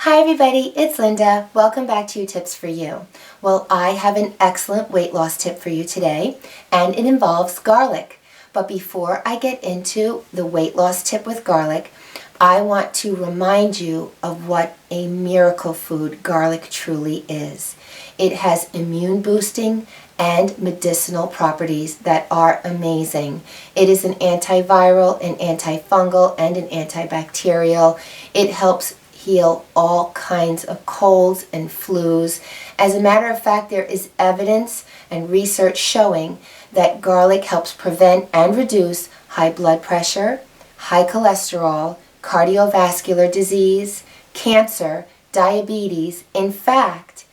Hi everybody, it's Linda. Welcome back to Tips for You. Well, I have an excellent weight loss tip for you today, and it involves garlic. But before I get into the weight loss tip with garlic, I want to remind you of what a miracle food garlic truly is. It has immune boosting and medicinal properties that are amazing. It is an antiviral, an antifungal, and an antibacterial. It helps heal all kinds of colds and flus. As a matter of fact, there is evidence and research showing that garlic helps prevent and reduce high blood pressure, high cholesterol, cardiovascular disease, cancer, diabetes. In fact,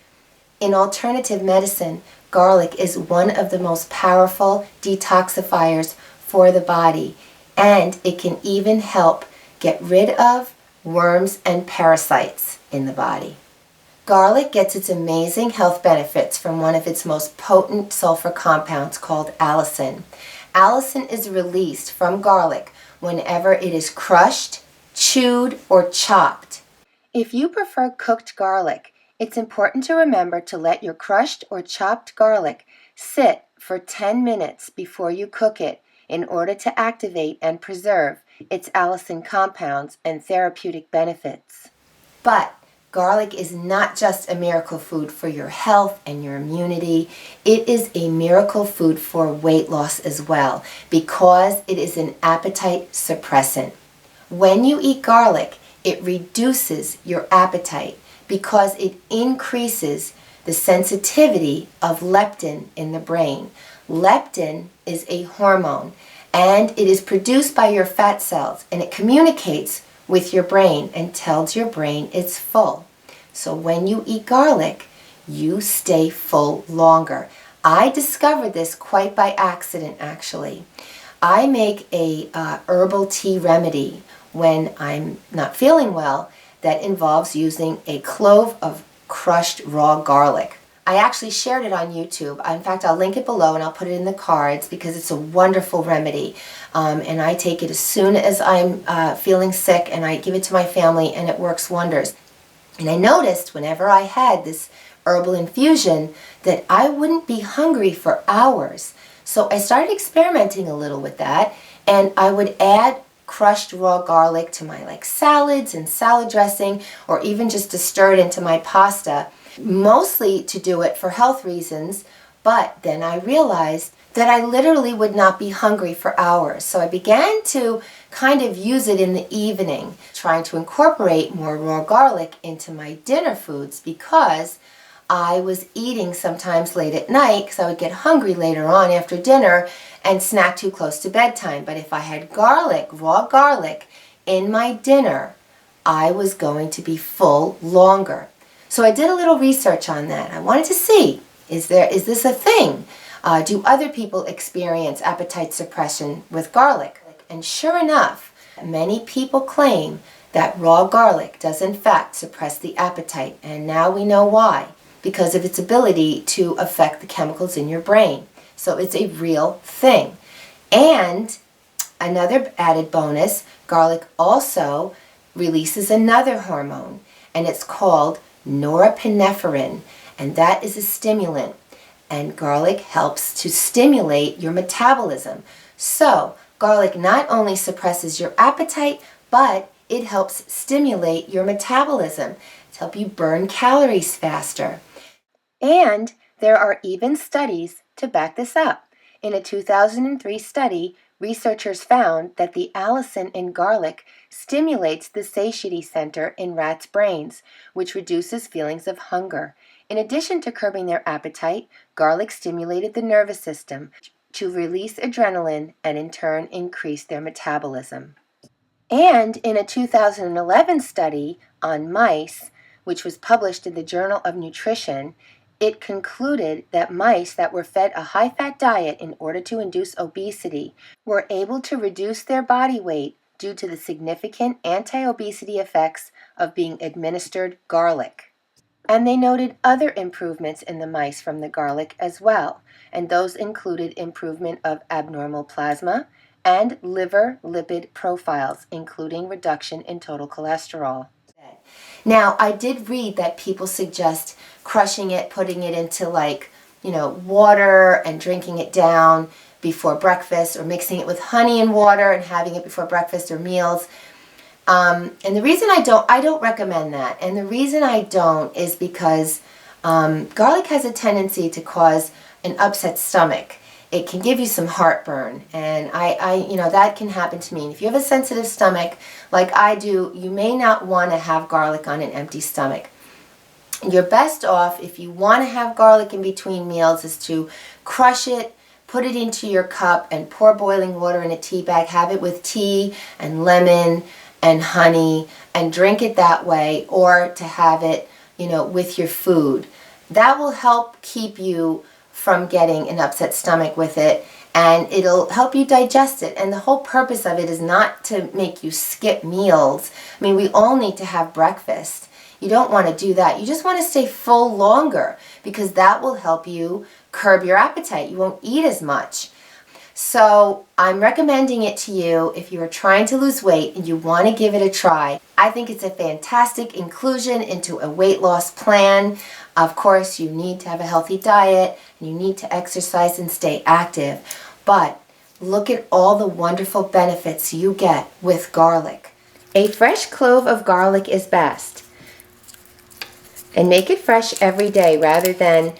in alternative medicine, garlic is one of the most powerful detoxifiers for the body, and it can even help get rid of worms and parasites in the body. Garlic gets its amazing health benefits from one of its most potent sulfur compounds called allicin. Allicin is released from garlic whenever it is crushed, chewed, or chopped. If you prefer cooked garlic, it's important to remember to let your crushed or chopped garlic sit for 10 minutes before you cook it in order to activate and preserve its allicin compounds and therapeutic benefits. But garlic is not just a miracle food for your health and your immunity. It is a miracle food for weight loss as well because it is an appetite suppressant. When you eat garlic, it reduces your appetite because it increases the sensitivity of leptin in the brain. Leptin is a hormone, and it is produced by your fat cells, and it communicates with your brain and tells your brain it's full. So when you eat garlic, you stay full longer. I discovered this quite by accident, actually. I make a herbal tea remedy when I'm not feeling well that involves using a clove of crushed raw garlic. I actually shared it on YouTube. In fact, I'll link it below and I'll put it in the cards because it's a wonderful remedy. And I take it as soon as I'm feeling sick, and I give it to my family, and it works wonders. And I noticed whenever I had this herbal infusion that I wouldn't be hungry for hours. So I started experimenting a little with that, and I would add crushed raw garlic to my salads and salad dressing, or even just to stir it into my pasta, mostly to do it for health reasons. But then I realized that I literally would not be hungry for hours. So I began to kind of use it in the evening, trying to incorporate more raw garlic into my dinner foods because I was eating sometimes late at night because I would get hungry later on after dinner and snack too close to bedtime. But if I had garlic, raw garlic, in my dinner, I was going to be full longer. So I did a little research on that. I wanted to see, is this a thing? Do other people experience appetite suppression with garlic? And sure enough, many people claim that raw garlic does in fact suppress the appetite, and now we know why. Because of its ability to affect the chemicals in your brain. So it's a real thing. And another added bonus, garlic also releases another hormone, and it's called norepinephrine, and that is a stimulant. And garlic helps to stimulate your metabolism. So garlic not only suppresses your appetite, but it helps stimulate your metabolism to help you burn calories faster. And there are even studies to back this up. In a 2003 study, researchers found that the allicin in garlic stimulates the satiety center in rats' brains, which reduces feelings of hunger. In addition to curbing their appetite, garlic stimulated the nervous system to release adrenaline and in turn increase their metabolism. And in a 2011 study on mice, which was published in the Journal of Nutrition, it concluded that mice that were fed a high-fat diet in order to induce obesity were able to reduce their body weight due to the significant anti-obesity effects of being administered garlic. And they noted other improvements in the mice from the garlic as well, and those included improvement of abnormal plasma and liver lipid profiles, including reduction in total cholesterol. Now, I did read that people suggest crushing it, putting it into water and drinking it down before breakfast, or mixing it with honey and water and having it before breakfast or meals. And the reason I don't recommend that. And the reason I don't is because garlic has a tendency to cause an upset stomach. It can give you some heartburn, and that can happen to me. And if you have a sensitive stomach like I do, you may not want to have garlic on an empty stomach. You're best off, if you want to have garlic in between meals, is to crush it, put it into your cup, and pour boiling water in a tea bag. Have it with tea and lemon and honey, and drink it that way, or to have it, with your food. That will help keep you from getting an upset stomach with it, and it'll help you digest it. And the whole purpose of it is not to make you skip meals. I mean, we all need to have breakfast. You don't want to do that. You just want to stay full longer, because that will help you curb your appetite. You won't eat as much. So I'm recommending it to you if you are trying to lose weight and you want to give it a try. I think it's a fantastic inclusion into a weight loss plan. Of course, you need to have a healthy diet, and you need to exercise and stay active. But look at all the wonderful benefits you get with garlic. A fresh clove of garlic is best. And make it fresh every day rather than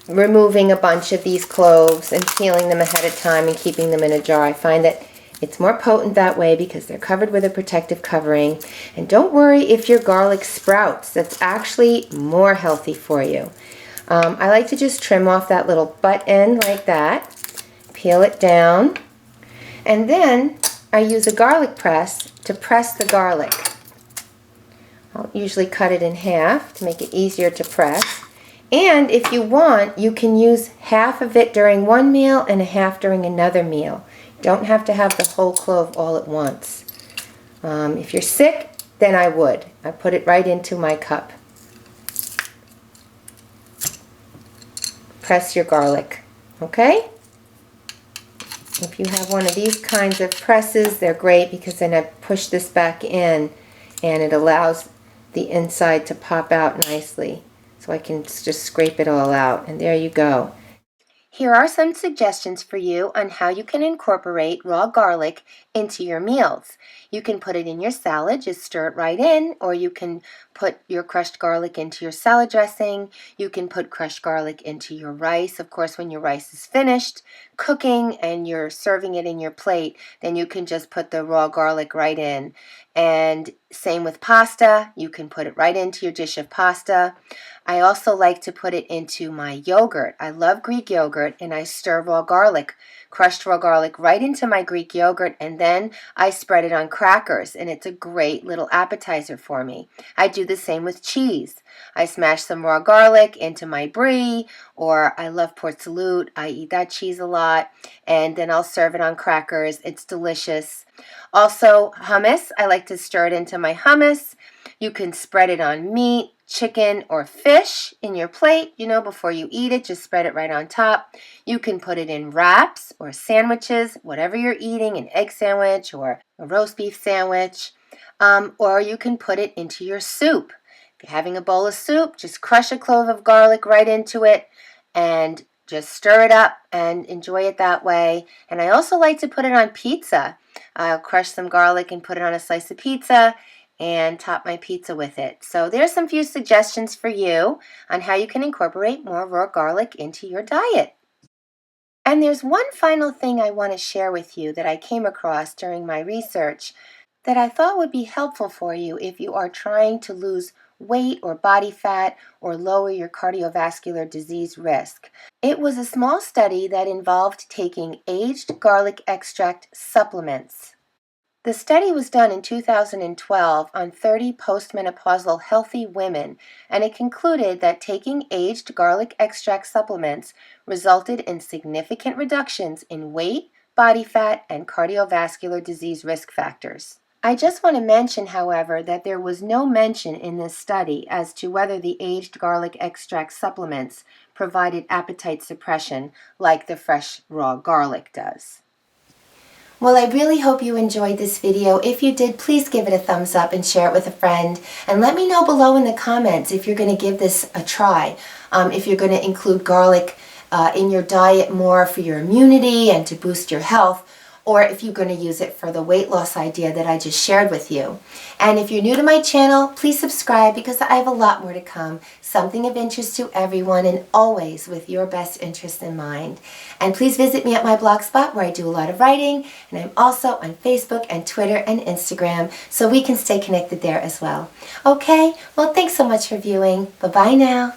removing a bunch of these cloves and peeling them ahead of time and keeping them in a jar. I find that it's more potent that way because they're covered with a protective covering. And don't worry if your garlic sprouts. That's actually more healthy for you. I like to just trim off that little butt end like that, peel it down, and then I use a garlic press to press the garlic. I'll usually cut it in half to make it easier to press. And if you want, you can use half of it during one meal and a half during another meal. You don't have to have the whole clove all at once. If you're sick, then I would. I put it right into my cup. Press your garlic, okay? If you have one of these kinds of presses, they're great because then I push this back in and it allows the inside to pop out nicely. So I can just scrape it all out, and there you go. Here are some suggestions for you on how you can incorporate raw garlic into your meals. You can put it in your salad, just stir it right in, or you can put your crushed garlic into your salad dressing. You can put crushed garlic into your rice. Of course, when your rice is finished cooking and you're serving it in your plate, then you can just put the raw garlic right in. And same with pasta. You can put it right into your dish of pasta. I also like to put it into my yogurt. I love Greek yogurt, and I stir crushed raw garlic right into my Greek yogurt, and then I spread it on crackers, and it's a great little appetizer for me. I do the same with cheese. I smash some raw garlic into my brie, or I love Port Salut. I eat that cheese a lot, and then I'll serve it on crackers. It's delicious. Also, hummus. I like to stir it into my hummus. You can spread it on meat, chicken, or fish in your plate, before you eat it. Just spread it right on top. You can put it in wraps or sandwiches, whatever you're eating, an egg sandwich or a roast beef sandwich. Or you can put it into your soup. If you're having a bowl of soup, just crush a clove of garlic right into it and just stir it up and enjoy it that way. And I also like to put it on pizza. I'll crush some garlic and put it on a slice of pizza and top my pizza with it. So there's some few suggestions for you on how you can incorporate more raw garlic into your diet. And there's one final thing I want to share with you that I came across during my research that I thought would be helpful for you if you are trying to lose weight or body fat or lower your cardiovascular disease risk. It was a small study that involved taking aged garlic extract supplements. The study was done in 2012 on 30 postmenopausal healthy women, and it concluded that taking aged garlic extract supplements resulted in significant reductions in weight, body fat, and cardiovascular disease risk factors. I just want to mention, however, that there was no mention in this study as to whether the aged garlic extract supplements provided appetite suppression like the fresh raw garlic does. Well, I really hope you enjoyed this video. If you did, please give it a thumbs up and share it with a friend. And let me know below in the comments if you're going to give this a try. If you're going to include garlic in your diet more for your immunity and to boost your health, or if you're going to use it for the weight loss idea that I just shared with you. And if you're new to my channel, please subscribe because I have a lot more to come, something of interest to everyone and always with your best interest in mind. And please visit me at my blogspot where I do a lot of writing, and I'm also on Facebook and Twitter and Instagram, so we can stay connected there as well. Okay, well, thanks so much for viewing. Bye-bye now.